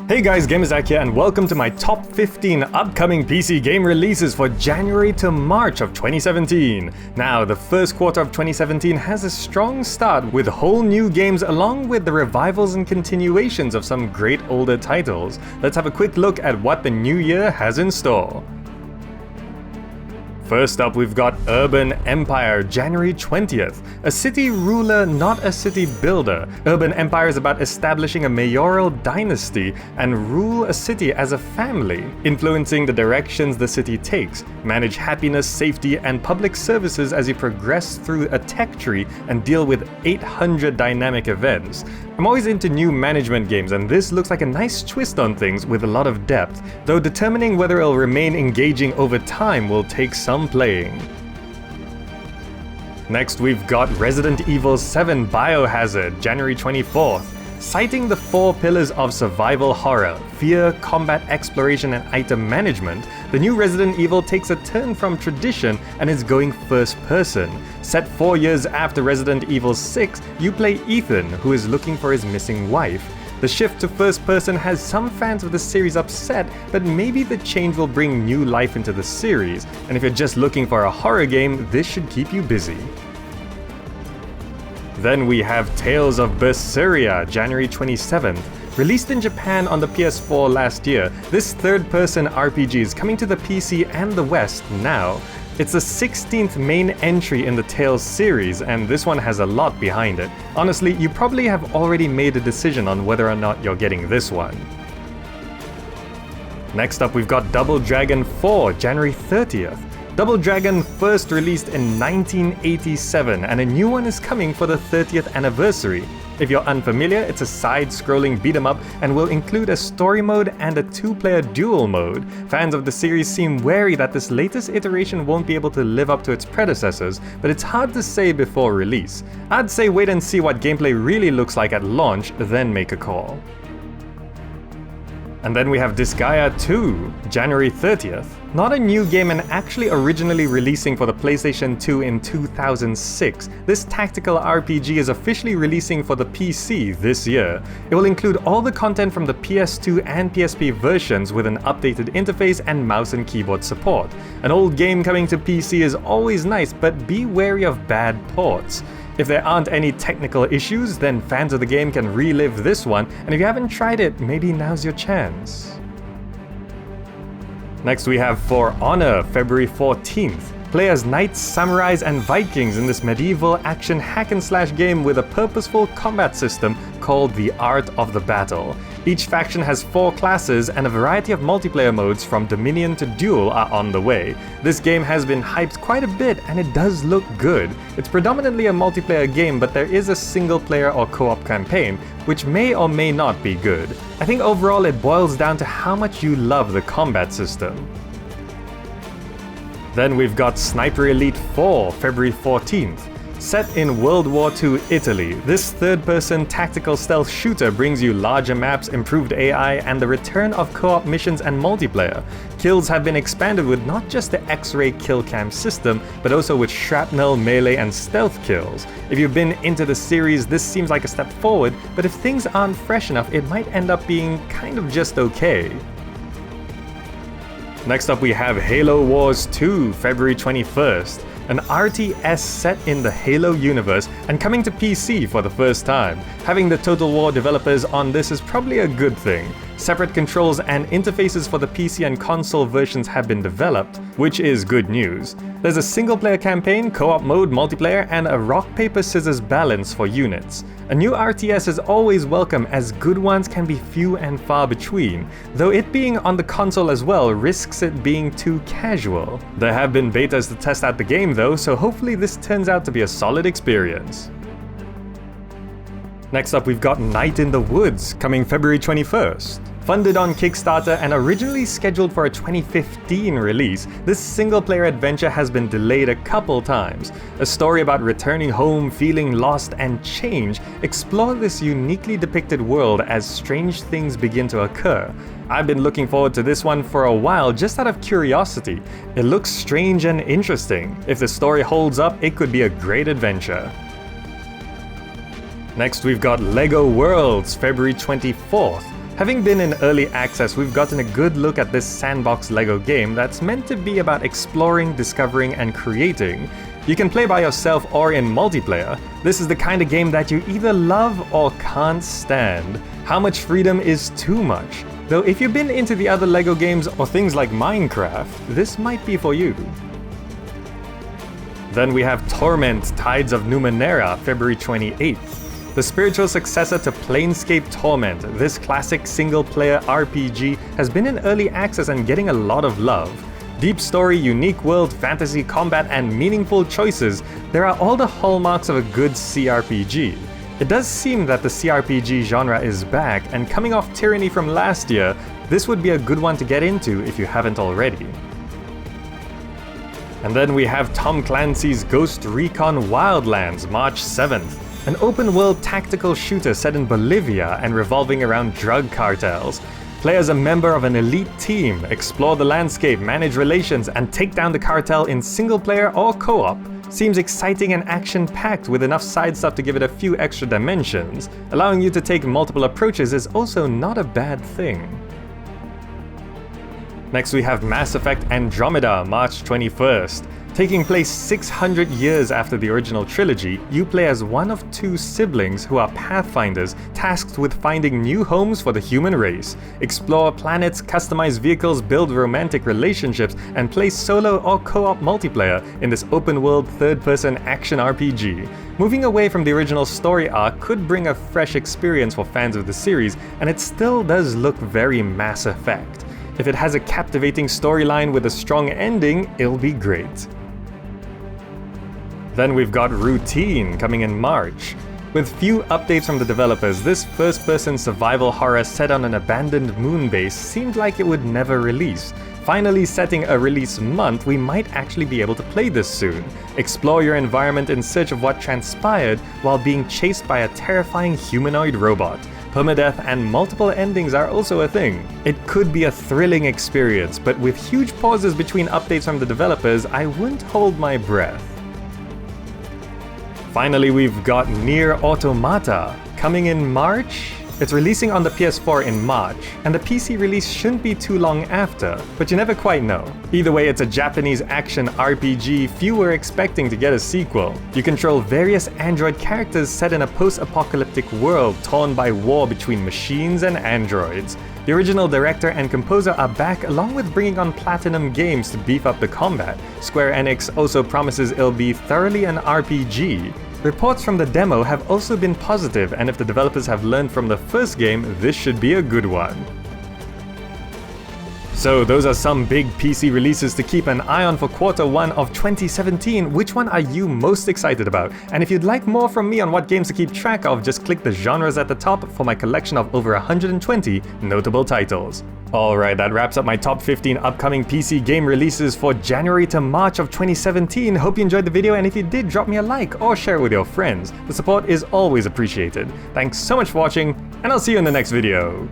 Hey guys, GamerZach here and welcome to my top 15 upcoming PC game releases for January to March of 2017. Now, the first quarter of 2017 has a strong start with whole new games along with the revivals and continuations of some great older titles. Let's have a quick look at what the new year has in store. First up, we've got Urban Empire, January 20th. A city ruler, not a city builder. Urban Empire is about establishing a mayoral dynasty and rule a city as a family, influencing the directions the city takes. Manage happiness, safety, and public services as you progress through a tech tree and deal with 800 dynamic events. I'm always into new management games, and this looks like a nice twist on things with a lot of depth, though determining whether it'll remain engaging over time will take some playing. Next, we've got Resident Evil 7 Biohazard, January 24th. Citing the 4 pillars of survival horror, fear, combat, exploration, and item management, the new Resident Evil takes a turn from tradition and is going first person. Set 4 years after Resident Evil 6, you play Ethan, who is looking for his missing wife. The shift to first person has some fans of the series upset, but maybe the change will bring new life into the series, and if you're just looking for a horror game, this should keep you busy. Then we have Tales of Berseria, January 27th. Released in Japan on the PS4 last year, this third-person RPG is coming to the PC and the West now. It's the 16th main entry in the Tales series, and this one has a lot behind it. Honestly, you probably have already made a decision on whether or not you're getting this one. Next up, we've got Double Dragon 4, January 30th. Double Dragon first released in 1987, and a new one is coming for the 30th anniversary. If you're unfamiliar, it's a side-scrolling beat-em-up and will include a story mode and a 2-player duel mode. Fans of the series seem wary that this latest iteration won't be able to live up to its predecessors, but it's hard to say before release. I'd say wait and see what gameplay really looks like at launch, then make a call. And then we have Disgaea 2, January 30th. Not a new game and actually originally releasing for the PlayStation 2 in 2006, this tactical RPG is officially releasing for the PC this year. It will include all the content from the PS2 and PSP versions with an updated interface and mouse and keyboard support. An old game coming to PC is always nice, but be wary of bad ports. If there aren't any technical issues, then fans of the game can relive this one, and if you haven't tried it, maybe now's your chance. Next we have For Honor, February 14th. Play as knights, samurais, and vikings in this medieval action hack-and-slash game with a purposeful combat system called the Art of the Battle. Each faction has 4 classes, and a variety of multiplayer modes from Dominion to Duel are on the way. This game has been hyped quite a bit, and it does look good. It's predominantly a multiplayer game, but there is a single-player or co-op campaign, which may or may not be good. I think overall it boils down to how much you love the combat system. Then we've got Sniper Elite 4, February 14th. Set in World War II Italy, this third-person tactical stealth shooter brings you larger maps, improved AI, and the return of co-op missions and multiplayer. Kills have been expanded with not just the X-ray kill cam system, but also with shrapnel, melee, and stealth kills. If you've been into the series, this seems like a step forward, but if things aren't fresh enough, it might end up being kind of just okay. Next up we have Halo Wars 2, February 21st. An RTS set in the Halo universe and coming to PC for the first time. Having the Total War developers on this is probably a good thing. Separate controls and interfaces for the PC and console versions have been developed, which is good news. There's a single-player campaign, co-op mode, multiplayer, and a rock-paper-scissors balance for units. A new RTS is always welcome as good ones can be few and far between, though it being on the console as well risks it being too casual. There have been betas to test out the game though, so hopefully this turns out to be a solid experience. Next up we've got Night in the Woods, coming February 21st. Funded on Kickstarter and originally scheduled for a 2015 release, this single-player adventure has been delayed a couple times. A story about returning home, feeling lost, and change explore this uniquely depicted world as strange things begin to occur. I've been looking forward to this one for a while just out of curiosity. It looks strange and interesting. If the story holds up, it could be a great adventure. Next we've got LEGO Worlds, February 24th. Having been in early access, we've gotten a good look at this sandbox LEGO game that's meant to be about exploring, discovering, and creating. You can play by yourself or in multiplayer. This is the kind of game that you either love or can't stand. How much freedom is too much? Though if you've been into the other LEGO games or things like Minecraft, this might be for you. Then we have Torment, Tides of Numenera, February 28th. The spiritual successor to Planescape Torment, this classic single-player RPG has been in early access and getting a lot of love. Deep story, unique world, fantasy, combat, and meaningful choices, there are all the hallmarks of a good CRPG. It does seem that the CRPG genre is back, and coming off Tyranny from last year, this would be a good one to get into if you haven't already. And then we have Tom Clancy's Ghost Recon Wildlands, March 7th. An open-world tactical shooter set in Bolivia and revolving around drug cartels. Play as a member of an elite team, explore the landscape, manage relations, and take down the cartel in single-player or co-op. Seems exciting and action-packed with enough side stuff to give it a few extra dimensions. Allowing you to take multiple approaches is also not a bad thing. Next we have Mass Effect Andromeda, March 21st. Taking place 600 years after the original trilogy, you play as one of two siblings who are pathfinders tasked with finding new homes for the human race. Explore planets, customize vehicles, build romantic relationships, and play solo or co-op multiplayer in this open-world third-person action RPG. Moving away from the original story arc could bring a fresh experience for fans of the series, and it still does look very Mass Effect. If it has a captivating storyline with a strong ending, it'll be great. Then we've got Routine coming in March. With few updates from the developers, this first-person survival horror set on an abandoned moon base seemed like it would never release. Finally setting a release month, we might actually be able to play this soon. Explore your environment in search of what transpired while being chased by a terrifying humanoid robot. Permadeath and multiple endings are also a thing. It could be a thrilling experience, but with huge pauses between updates from the developers, I wouldn't hold my breath. Finally, we've got Nier Automata, coming in March? It's releasing on the PS4 in March, and the PC release shouldn't be too long after, but you never quite know. Either way, it's a Japanese action RPG few were expecting to get a sequel. You control various android characters set in a post-apocalyptic world torn by war between machines and androids. The original director and composer are back along with bringing on Platinum Games to beef up the combat. Square Enix also promises it'll be thoroughly an RPG. Reports from the demo have also been positive, and if the developers have learned from the first game, this should be a good one. So those are some big PC releases to keep an eye on for Q1 of 2017. Which one are you most excited about? And if you'd like more from me on what games to keep track of, just click the genres at the top for my collection of over 120 notable titles. Alright, that wraps up my top 15 upcoming PC game releases for January to March of 2017. Hope you enjoyed the video, and if you did, drop me a like or share it with your friends. The support is always appreciated. Thanks so much for watching, and I'll see you in the next video.